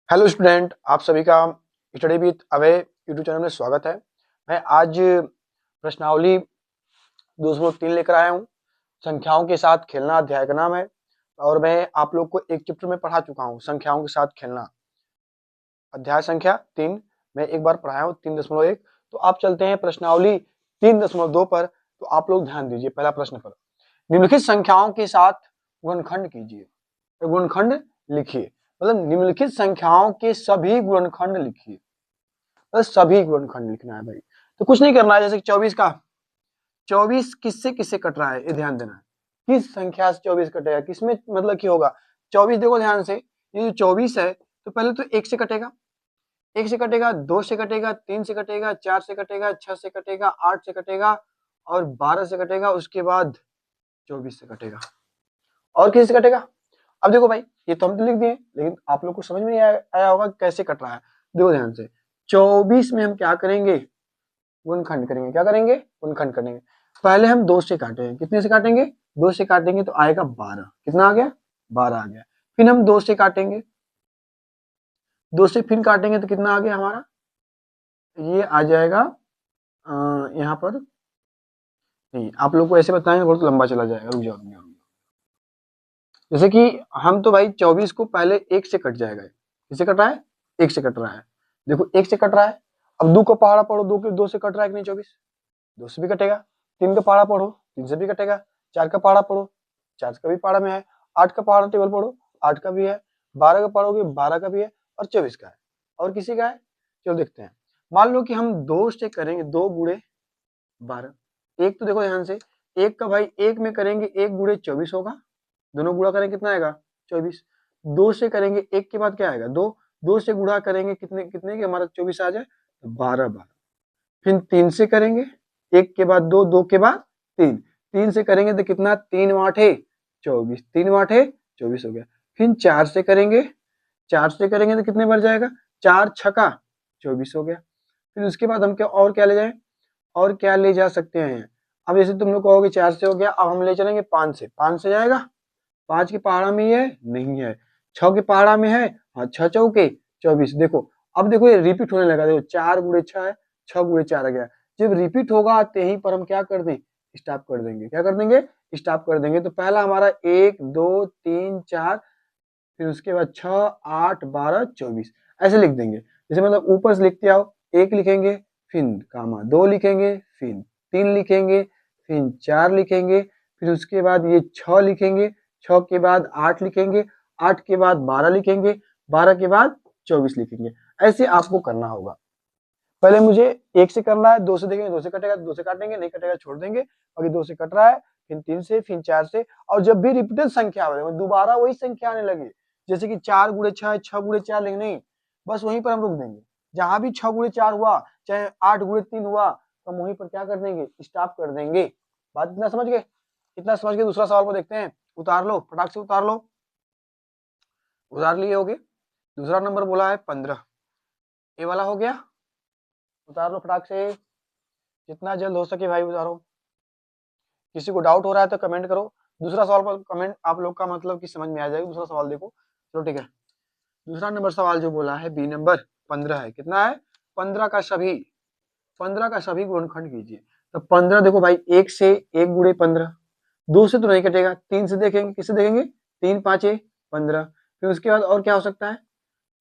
Hello student, आप सभी का study with away YouTube channel में स्वागत है। मैं आज प्रश्नावली 203 लेकर आया हूँ। संख्याओं के साथ खेलना अध्याय का नाम है और मैं आप लोग को एक चैप्टर में पढ़ा चुका हूँ, संख्याओं के साथ खेलना, अध्याय संख्या 3। मैं एक बार पढ़ाया हूँ 3.1। तो आप चलते हैं प्रश्नावली 3.2 पर। तो आप लोग ध्यान दीजिए पहला प्रश्न पर। निम्नलिखित संख्याओं के साथ गुणनखंड कीजिए। तो गुणनखंड लिखिए, मतलब निम्नलिखित संख्याओं के सभी गुणनखंड लिखिए। बस सभी गुणनखंड लिखना है भाई। तो कुछ नहीं करना है, जैसे 24 का 24 किससे किससे कट रहा है ये ध्यान देना है। किस संख्या से 24 कटेगा, किसमें मतलब क्या होगा। 24 देखो ध्यान से, ये जो 24 है तो पहले तो 1 से कटेगा, 1 से कटेगा, 2 से कटेगा, 3 से कटेगा, 4 से कटेगा, 6 से कटेगा, 8 से कटेगा और 12 से कटेगा, उसके बाद 24 से कटेगा। और किसी से कटेगा। अब देखो भाई, ये तो हम तो लिख दिए, लेकिन आप लोग को समझ में नहीं आया होगा कैसे कट रहा है। देखो ध्यान से, 24 में हम क्या करेंगे, गुणनखंड करेंगे। क्या करेंगे, गुणनखंड करेंगे। पहले हम 2 से काटेंगे, कितने से काटेंगे, 2 से काटेंगे तो आएगा 12। कितना आ गया, 12 आ गया। फिर हम 2 से काटेंगे, 2 से फिर काटेंगे तो कितना आ गया हमारा, ये आ जाएगा यहाँ पर। नहीं, आप लोग को ऐसे बताएंगे बहुत लंबा चला जाएगा, रुक जाओ। जैसे कि हम तो भाई 24 को पहले 1 से कट जाएगा। किससे कट रहा है, 1 से कट रहा है। देखो 1 से कट रहा है। अब 2 का पहाड़ा पढ़ो, 2 से कट रहा है कि नहीं 24, 2 से भी कटेगा। 3 का पहाड़ा पढ़ो, 3 से भी कटेगा। 4 का पहाड़ा पढ़ो, 4 का भी पहाड़ा में है। 8 का पहाड़ा टेबल पढ़ो, 8 का भी है। 12 का पढ़ोगे, 12 का भी है और 24 का है। और किसी का है, चलो देखते हैं। मान लो कि हम 2 से करेंगे, 2 गुणे 12। एक तो देखो ध्यान से, एक का भाई एक में करेंगे 1 गुणे 24 होगा। दोनों गुणा करेंगे कितना आएगा, 24। 2 से करेंगे, एक के बाद क्या आएगा, 2। 2 से गुणा करेंगे कितने कितने के, हमारा 24 आ जाए तो 12 12। फिर 3 से करेंगे, एक के बाद 2, 2 के बाद 3। 3 से करेंगे तो कितना, 3 आठे 24, 3 आठे 24 हो गया। फिर 4 से करेंगे, 4 से करेंगे तो कितने बार जाएगा, 4 छका 24 हो गया। फिर उसके बाद हम क्या और क्या ले जाए, और क्या ले जा सकते हैं। अब जैसे तुम लोग कहोगे 4 से हो गया, अब हम ले चलेंगे 5 से। 5 से जाएगा, 5 के पहाड़ा में ये नहीं है, 6 के पहाड़ा में है, हाँ 6 चौके 24। देखो अब देखो ये रिपीट होने लगा, देखो 4 गुणे 6 है, 6 गुणे 4 आ गया। जब रिपीट होगा तो यहीं पर हम क्या कर दें, स्टॉप कर देंगे। क्या कर देंगे, स्टॉप कर देंगे। तो पहला हमारा 1 2 3 4, फिर उसके बाद 6 8 12 24 ऐसे लिख देंगे। जैसे मतलब ऊपर से लिखते आओ, 1 लिखेंगे, फिर कामा 2 लिखेंगे, फिर 3 लिखेंगे, फिर 4 लिखेंगे, फिर उसके बाद ये 6 लिखेंगे, 6 के बाद 8 लिखेंगे, 8 के बाद 12 लिखेंगे, 12 के बाद 24 लिखेंगे। ऐसे आपको करना होगा। पहले मुझे 1 से करना है, 2 से देखेंगे, 2 से कटेगा, 2 से काटेंगे, नहीं कटेगा छोड़ देंगे। अभी 2 से कट रहा है, फिर 3 से, फिर 4 से। और जब भी रिपीटेड संख्या आए, दोबारा वही संख्या आने लगे, जैसे कि 4 गुणे 6, 6 गुणे 4, लेकिन नहीं, बस वहीं पर हम रुक देंगे। जहां भी 6 गुणे 4 हुआ, चाहे 8 गुणे 3 हुआ, तो हम वहीं पर क्या कर देंगे, स्टॉप कर देंगे। बात इतना समझ गए, इतना समझ के दूसरा सवाल को देखते हैं। उतार लो, फटाक से उतार लो। उतार लिए होगे। दूसरा नंबर बोला है 15, ये वाला हो गया। उतार लो फटाक से, जितना जल्द हो सके भाई उतारो। किसी को डाउट हो रहा है तो कमेंट करो। दूसरा सवाल पर कमेंट आप लोग का मतलब कि समझ में आ जाएगा। दूसरा सवाल देखो, चलो ठीक है। दूसरा नंबर सवाल जो बोला है, बी नंबर 15 है। कितना है, 15 का सभी, 15 का सभी गुणनखंड कीजिए। तो 15 देखो भाई, 1 से 1 गुणे 15, 2 से तो नहीं कटेगा, 3 से देखेंगे, किससे देखेंगे, 3 पाँचे 15। फिर उसके बाद और क्या हो सकता है,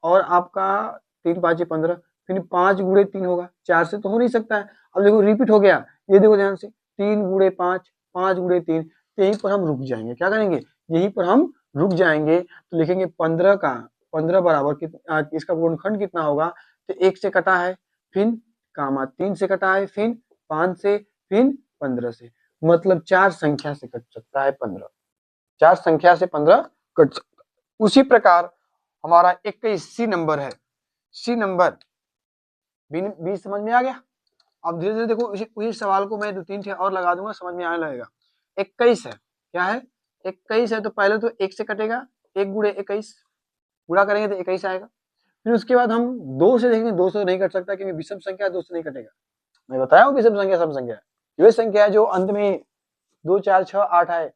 और आपका 3 पाँचे 15, फिर 5 गुणे 3 होगा, 4 से तो हो नहीं सकता है। अब देखो रिपीट हो गया, ये देखो ध्यान से, 3 गुणे 5, 5 गुणे 3, यहीं पर हम रुक जाएंगे। क्या करेंगे, यहीं पर हम रुक जाएंगे। तो लिखेंगे 15 का, 15 बराबर इसका गुणनखंड कितना होगा, तो 1 से कटा है, फिर कामा 3 से कटा है, फिर 5 से, फिर 15 से। मतलब 4 संख्या से कट सकता है 15, 4 संख्या से 15 कट सकता है। उसी प्रकार हमारा 21 सी नंबर है। सी नंबर बी समझ में आ गया। अब धीरे धीरे देखो, उसी सवाल को मैं 2-3 थे और लगा दूंगा, समझ में आने लगेगा। 21 है, क्या है, 21 है। तो पहले तो 1 से कटेगा, 1 गुणे 21, गुणा करेंगे तो 21 आएगा। फिर उसके बाद हम 2 से देखेंगे, 2 से नहीं कट सकता क्योंकि विषम संख्या 2 से नहीं कटेगा। मैं बताया हूँ विषम संख्या सम संख्या है। वे संख्या है जो अंत में 2 4 6 8 आए,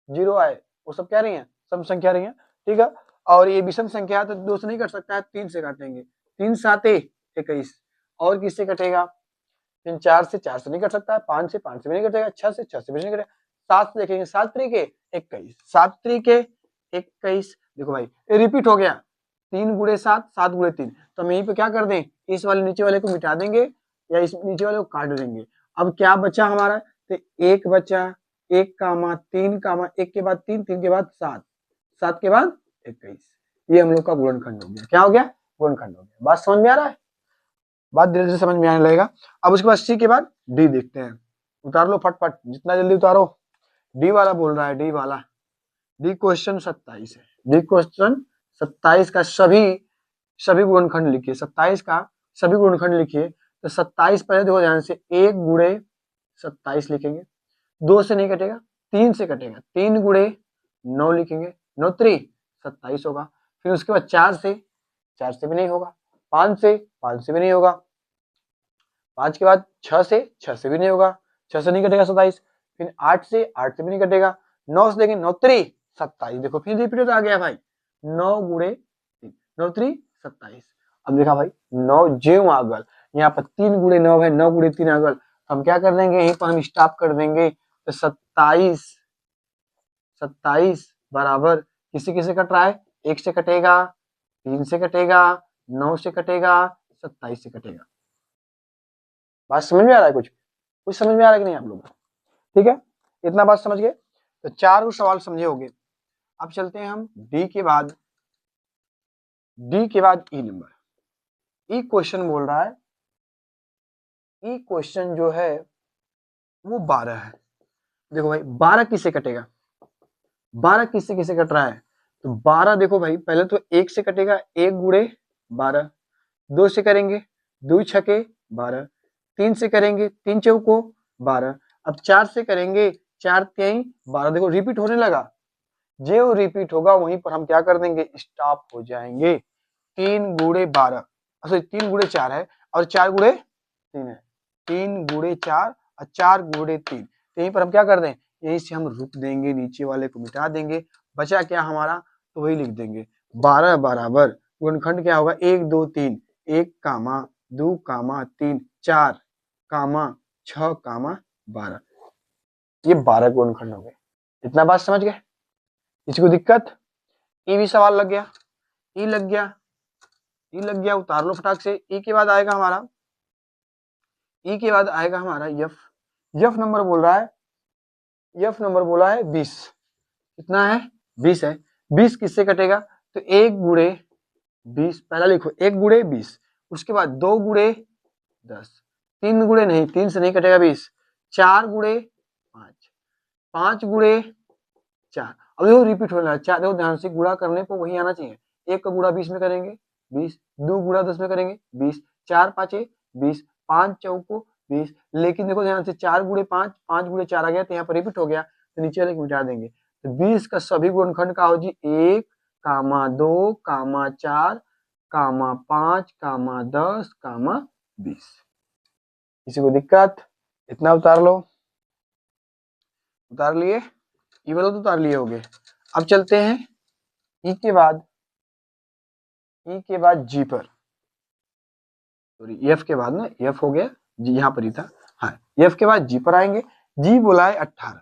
0 आए, वो सब क्या रही है, सम संख्या रही है। ठीक है। और ये विषम संख्या है तो 2 से नहीं कट सकता है, 3 से काटेंगे। 3 साते 21। और किससे कटेगा? फिर 4 से नहीं कट सकता है, 5 से भी नहीं कटेगा, 6 से भी नहीं कटेगा, 7 से देखेंगे, 7 त्रिके 21, 7 त्रिके 21। देखो भाई ये रिपीट हो गया, 3 गुणे 7, 7 गुणे 3। तो हम यहीं पे क्या कर दें, इस वाले नीचे वाले को मिटा देंगे या इस नीचे वाले को काट देंगे। अब क्या बचा हमारा, तो 1 बचा, 1 कामा 3 कामा 1 के बाद 3, 3 के बाद 7, 7 के बाद 21। ये हम लोग का गुणनखंड हो गया। क्या हो गया? गुणनखंड हो गया। बात समझ में आ रहा है? बात धीरे धीरे समझ में आने लगेगा। अब उसके बाद सी के बाद डी देखते हैं। उतार लो फटफट, जितना जल्दी उतारो। डी वाला बोल रहा है, डी वाला, डी क्वेश्चन 27 है। डी क्वेश्चन 27 का सभी गुणनखंड लिखिए। 27 का सभी गुणनखंड लिखिए। तो 27 पहले देखो ध्यान से, 1 गुणे 27 लिखेंगे, 2 से नहीं कटेगा, 3 से कटेगा, 3 गुणे 9 लिखेंगे, 9 त्रि 27 होगा। फिर उसके बाद 4 से भी नहीं होगा, 5 से भी नहीं होगा, 5 के बाद 6 से भी नहीं होगा, 6 से नहीं कटेगा 27। फिर 8 से भी नहीं कटेगा, 9 से देखें, 9 त्रि 27। देखो फिर रिपीट आ गया भाई, 9 गुणे 3, 9 त्रि 27। अब देखा भाई 9 ज्यों आगल, यहाँ पर 3 गुणे 9 है, 9 गुणे 3 आगल। हम क्या कर देंगे, यहीं पर हम स्टॉप कर देंगे। तो 27 बराबर किसी किसी कट रहा है, 1 से कटेगा, 3 से कटेगा, 9 से कटेगा, 27 से कटेगा। बात समझ में आ रहा है? कुछ समझ में आ रहा है कि नहीं आप लोग? ठीक है, इतना बात समझ गए। तो 4 सवाल समझे होंगे। अब चलते हैं हम डी के बाद ई नंबर। ई क्वेश्चन बोल रहा है, ई क्वेश्चन जो है वो 12 है। देखो भाई 12 किससे कटेगा, 12 किससे किससे कट रहा है? तो 12 देखो भाई, पहले तो 1 से कटेगा, 1 गुणे 12, 2 से करेंगे, 2 छके 12, 3 से करेंगे, 3 चौको 12। अब 4 से करेंगे, 4 तिहाई 12। देखो रिपीट होने लगा, जो रिपीट होगा वहीं पर हम क्या कर देंगे, स्टॉप हो जाएंगे। 3 गुणे 12, सॉरी 3 गुणे 4 है और 4 गुणे 3 है, 3 गुणे 4 और 4 गुणे 3। तो यहीं पर हम क्या कर दें, यहीं से हम रुक देंगे, नीचे वाले को मिटा देंगे। बचा क्या हमारा, तो वही लिख देंगे। 12 बराबर गुणनखंड क्या होगा, 1 2 3, 1 कामा 2 कामा 3, 4 कामा 6 कामा 12। ये 12 गुणनखंड हो गए। इतना बात समझ गए? किसी को दिक्कत? ई भी सवाल लग गया, ई लग गया, उतार लो फटाक से। ई के बाद आएगा हमारा, यफ। यफ नंबर बोल रहा है 20। कितना है? 20 है। 20 किससे कटेगा, तो 1 गुणे 20, पहला लिखो 1 गुणे 20, उसके बाद 2 गुणे 10, 3 गुणे नहीं, 3 से नहीं कटेगा 20, 4 गुणे 5, 5 गुणे 4। अब देखो रिपीट होना है, देखो ध्यान से, गुणा करने पर वही आना चाहिए। 1 का गुणा 20 में करेंगे 20, 2 गुणा 10 में करेंगे 20, 4 पाँचे 20, 5 चौको 20। लेकिन देखो ध्यान से, 4 गुणे 5, 5 गुणे 4 आ गया, तो यहाँ पर रिपीट हो गया, तो नीचे वाले को मिटा देंगे। तो 20 का सभी गुणनखंड का हो जी 1 कामा 2 कामा 4 कामा 5 कामा 10 कामा 20। किसी को दिक्कत? इतना उतार लो, उतार लिए? ये वाला तो उतार लिए होगे। अब चलते हैं ई के बाद जी पर, सॉरी एफ के बाद ना, एफ हो गया जी, यहाँ पर ही था। हाँ, एफ के बाद जी पर आएंगे। जी बोला है 18,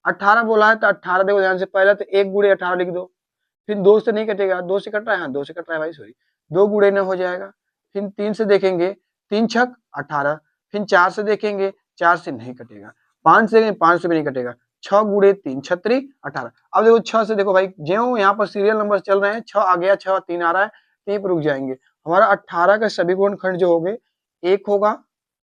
18 बोला है, तो 18 देखो ध्यान से, पहले तो 1 गुणे 18 लिख दो, फिर 2 से नहीं कटेगा, 2 से कट रहा है, हाँ 2 से कट रहा है भाई, सॉरी, 2 गुणे 9 हो जाएगा। फिर 3 से देखेंगे, 3 छक 18, फिर 4 से देखेंगे, 4 से नहीं कटेगा, 5 से 5 से भी नहीं कटेगा, 6 गुणे 3 छत्री 18। अब देखो 6 से देखो भाई, जो यहाँ पर सीरियल नंबर चल रहे हैं, 6 आ गया, 6 3 आ रहा है, यहीं पर रुक जाएंगे। हमारा 18 का सभी गुणनखंड जो हो गए, 1 होगा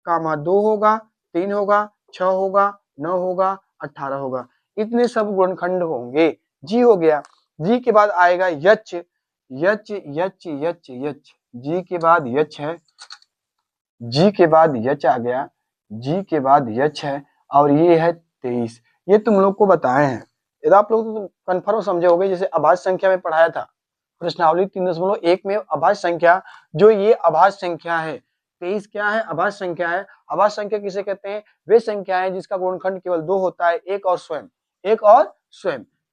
कामा 2 होगा, 3 होगा, 6 होगा, 9 होगा, 18 होगा, इतने सब गुणनखंड होंगे। जी हो गया। जी के बाद आएगा यच, यच यच यच यच, जी के बाद यच है, जी के बाद यच आ गया, जी के बाद यच है, और ये है 23। ये तुम लोग को बताए हैं, यदि आप लोग तो कन्फर्म समझे होगे, जैसे अभाज्य संख्या में पढ़ाया था, प्रश्नावली 3.1 में अभाज्य संख्या, जो ये अभाज्य संख्या है 23 क्या है, अभाज्य संख्या है। अभाज्य संख्या किसे कहते हैं, वे संख्या है जिसका गुणनखंड केवल 2 होता है, एक और स्वयं,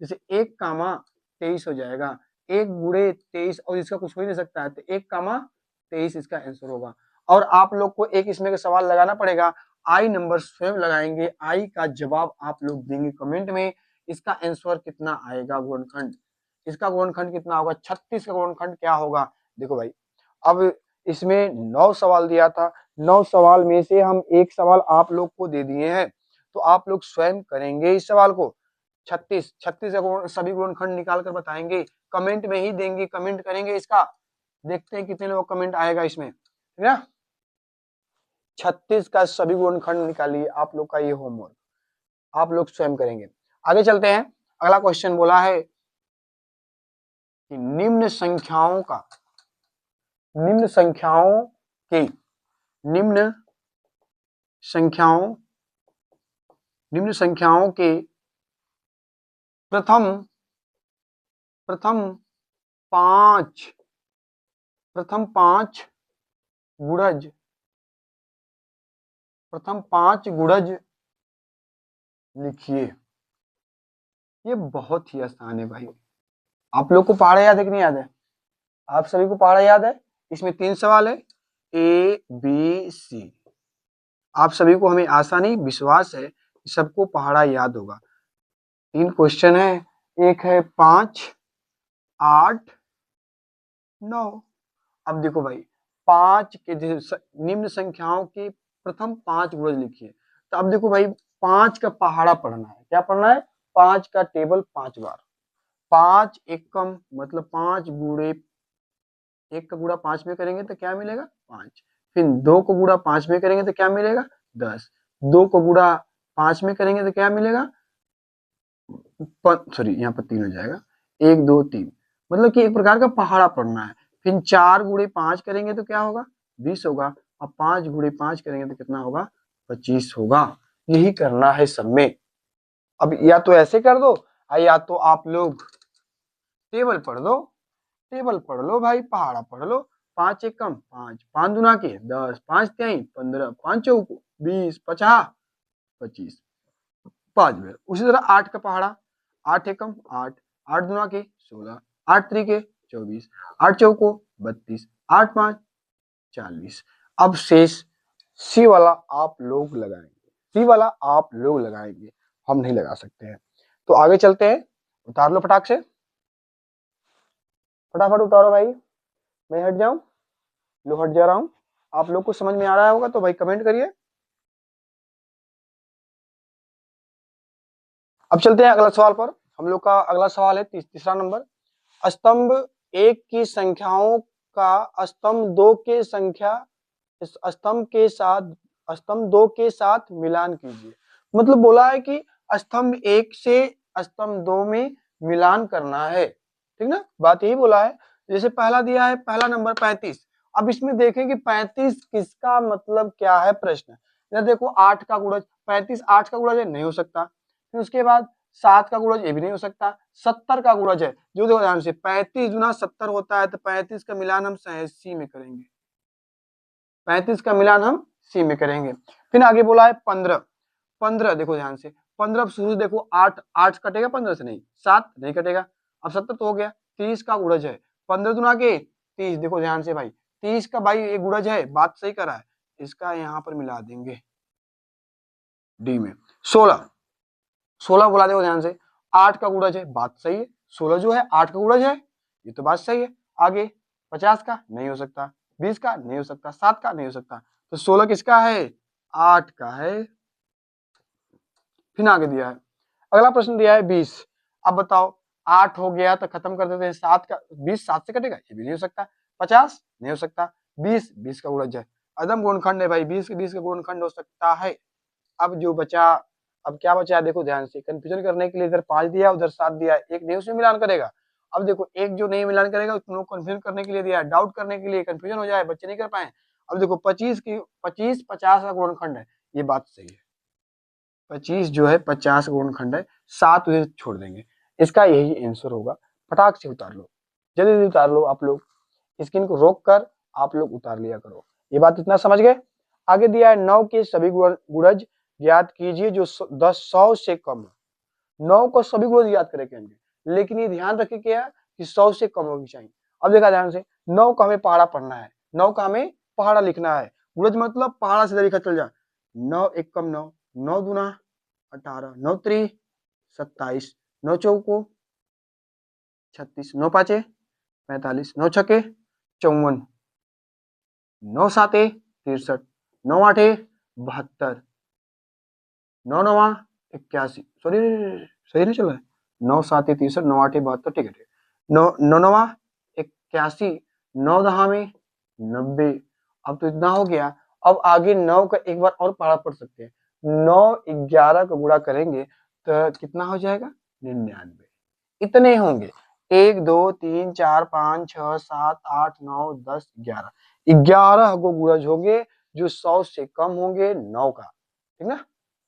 जैसे 1 कामा 23 हो जाएगा, 1 गुणे 23 और इसका कुछ हो ही नहीं सकता है, तो 1, 23 इसका आंसर होगा। और आप लोग को एक इसमें का सवाल लगाना पड़ेगा, आई नंबर स्वयं लगाएंगे, आई का जवाब आप लोग देंगे कमेंट में। इसका आंसर कितना आएगा गुणनखंड, इसका गुणनखंड कितना होगा, 36 का गुणनखंड क्या होगा। देखो भाई, अब इसमें 9 सवाल दिया था, 9 सवाल में से हम एक सवाल आप लोग को दे दिए हैं, तो आप लोग स्वयं करेंगे इस सवाल को। 36 का सभी गुणनखंड निकाल कर बताएंगे, कमेंट में ही देंगे, कमेंट करेंगे इसका, देखते हैं कितने लोग कमेंट आएगा इसमें, ठीक है। 36 का सभी गुणनखंड निकालिए, आप लोग का ये होमवर्क आप लोग स्वयं करेंगे। आगे चलते हैं, अगला क्वेश्चन बोला है कि निम्न संख्याओं के प्रथम पांच गुणज लिखिए। ये बहुत ही आसान है भाई, आप लोग को पहाड़ा याद है कि नहीं याद है, आप सभी को पहाड़ा याद है। इसमें 3 सवाल है, ABC, आप सभी को हमें आसानी विश्वास है सबको पहाड़ा याद होगा। 3 क्वेश्चन है, एक है 5, 8, 9। अब देखो भाई, 5 के निम्न संख्याओं के प्रथम 5 गुणज लिखिए। तो अब देखो भाई, 5 का पहाड़ा पढ़ना है, क्या पढ़ना है, 5 का टेबल 5 बार, 5 एकम मतलब 5 गुणे, 1 का गुणा 5 में करेंगे तो क्या मिलेगा 5, फिर 2 को गुणा 5 में करेंगे तो क्या मिलेगा 10, 2 को गुणा 5 में करेंगे तो क्या मिलेगा, सॉरी यहाँ पर 3 हो जाएगा, 1 2 3, मतलब कि एक प्रकार का पहाड़ा पढ़ना है। फिर 4 गुणे 5 करेंगे तो क्या होगा 20 होगा, और 5 गुणे 5 करेंगे तो कितना होगा 25 होगा। यही करना है सब में। अब या तो ऐसे कर दो, या तो आप लोग टेबल पढ़ लो भाई, पहाड़ा पढ़ लो। 5 एकम 5, 5 दुना के 10, 5 तिहाई 15, 5 चौक 20, 50, 25, 5 बेर। उसी तरह 8 का पहाड़ा, 8 एकम 8, 8 दुना के 16, 8 त्रिके 24, 8 चौको 32, 8 5 40। अब शेष सी वाला आप लोग लगाएंगे, हम नहीं लगा सकते हैं। तो आगे चलते हैं, उतार लो फटाक से, फटाफट उतारो भाई, मैं हट जाऊं, लो हट जा रहा हूं। आप लोग को समझ में आ रहा होगा तो भाई कमेंट करिए। अब चलते हैं अगला सवाल पर। हम लोग का अगला सवाल है तीसरा नंबर, स्तंभ 1 की संख्याओं का स्तंभ 2 के संख्या स्तंभ 2 के साथ मिलान कीजिए। मतलब बोला है कि स्तंभ 1 से स्तंभ 2 में मिलान करना है, ठीक ना, बात यही बोला है। जैसे पहला दिया है, पहला नंबर 35। अब इसमें देखें कि 35 किसका मतलब क्या है प्रश्न। देखो 8 का गुणज, 35 8 का गुणज है, नहीं हो सकता। फिर उसके बाद 7 का गुणज, ये भी नहीं हो सकता। 70 का गुणज है, जो देखो ध्यान से 35 गुना 70 होता है, तो 35 का मिलान हम सी में करेंगे, 35 का मिलान हम सी में करेंगे। फिर आगे बोला है 15 देखो ध्यान से, 15 शुरू देखो 8 कटेगा 15 से, नहीं 7 नहीं कटेगा। अब 70 तो हो गया, 30 का गुणज है, 15 दुना के 30, देखो ध्यान से भाई 30 का भाई एक गुणज है, बात सही करा है, इसका यहाँ पर मिला देंगे डी में। 16 बोला देखो ध्यान से, 8 का गुणज है, बात सही है, 16 जो है 8 का गुणज है, ये तो बात सही है। आगे 50 का नहीं हो सकता, 20 का नहीं हो सकता, 7 का नहीं हो सकता, तो 16 किसका है 8 का है। फिर आगे दिया है, अगला प्रश्न दिया है 20। अब बताओ 8 हो गया तो खत्म कर देते हैं, 7 का 20 7 से कटेगा, ये भी नहीं हो सकता। 50 नहीं हो सकता, 20 का गुणज है, अदम गुणनखंड है भाई, 20 का गुणनखंड हो सकता है। अब जो बचा, अब क्या बचा देखो ध्यान से, कंफ्यूजन करने के लिए इधर 5 दिया उधर 7 दिया, एक नहीं उसमें मिलान करेगा। अब देखो एक जो नहीं मिलान करेगा तुम लोग कंफ्यूजन करने के लिए दिया है, डाउट करने के लिए, कंफ्यूजन हो जाए, बच्चे नहीं कर पाए। अब देखो 25 50 का गुणनखंड है, ये बात सही है, 25 जो है 50 गुणनखंड है, 7 उधर छोड़ देंगे, इसका यही आंसर होगा। फटाक से उतार लो, जल्दी उतार लो, आप लोग स्क्रीन को रोक कर आप लोग उतार लिया करो। ये बात इतना समझ गए। आगे दिया है 9 के सभी गुणज ज्ञात कीजिए जो 100 से कम है। 9 को सभी गुणज याद करेंगे, लेकिन ये ध्यान रखिए क्या, कि 100 से कम होगी चाहिए। अब देखा ध्यान से, 9 का हमें पहाड़ा पढ़ना है, 9 का हमें पहाड़ा लिखना है। गुणज मतलब पहाड़ा सीधा लिखा चल जाए, 9 एक कम 9, 9 दूना 18, 9 त्री 27, 9 चौको 36, 9 पाँचे 45, 9 छके 54, 9 साते 63, 9 आठे 72, 9 नवा 81, सॉरी सही नहीं चल रहा है, 9 साते 63, 9 आठे 72, ठीक है, 9 नवा 81, 9 दहा में 90। अब तो इतना हो गया। अब आगे 9 का एक बार और पहाड़ा पढ़ सकते हैं, 9 11 का गुणा करेंगे तो कितना हो जाएगा 99। इतने होंगे, 1 2 3 4 5 6 7 8 9 10 11, 11 को गुणज होंगे जो 100 से कम होंगे 9 का, ठीक ना।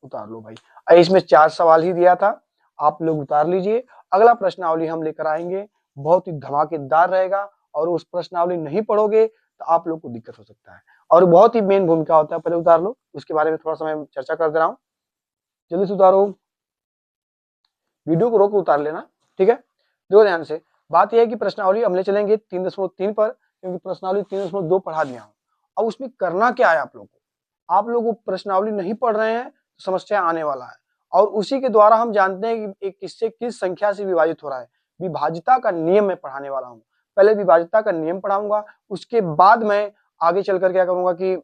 उतार लो भाई, इसमें 4 सवाल ही दिया था, आप लोग उतार लीजिए। अगला प्रश्नावली हम लेकर आएंगे, बहुत ही धमाकेदार रहेगा, और उस प्रश्नावली नहीं पढ़ोगे तो आप लोग को दिक्कत हो सकता है, और बहुत ही मेन भूमिका होता है। पहले उतार लो, उसके बारे में थोड़ा सा मैं चर्चा कर दे रहा हूँ, जल्दी से उतारो, वीडियो को रोक के उतार लेना, ठीक है। देखो ध्यान से, बात यह है कि प्रश्नावली हम ले चलेंगे 3.3 पर, क्योंकि प्रश्नावली 3.2 पढ़ा दिया हूं। अब उसमें करना क्या है, आप लोग प्रश्नावली नहीं पढ़ रहे हैं तो समस्या आने वाला है, और उसी के द्वारा हम जानते हैं कि एक किससे किस संख्या से विभाजित हो रहा है। विभाज्यता का नियम मैं पढ़ाने वाला हूँ, पहले विभाज्यता का नियम पढ़ाऊंगा, उसके बाद मैं आगे चलकर क्या करूंगा कि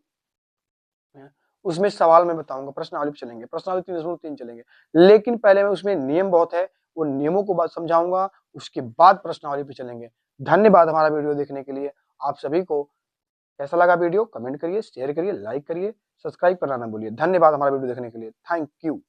उसमें सवाल मैं बताऊंगा, प्रश्नावली पे चलेंगे, प्रश्नावली 3.3 चलेंगे, लेकिन पहले मैं उसमें नियम बहुत है, वो नियमों को बात समझाऊंगा, उसके बाद प्रश्नावली पे चलेंगे। धन्यवाद हमारा वीडियो देखने के लिए। आप सभी को कैसा लगा वीडियो, कमेंट करिए, शेयर करिए, लाइक करिए, सब्सक्राइब करना ना भूलिए। धन्यवाद हमारा वीडियो देखने के लिए, थैंक यू।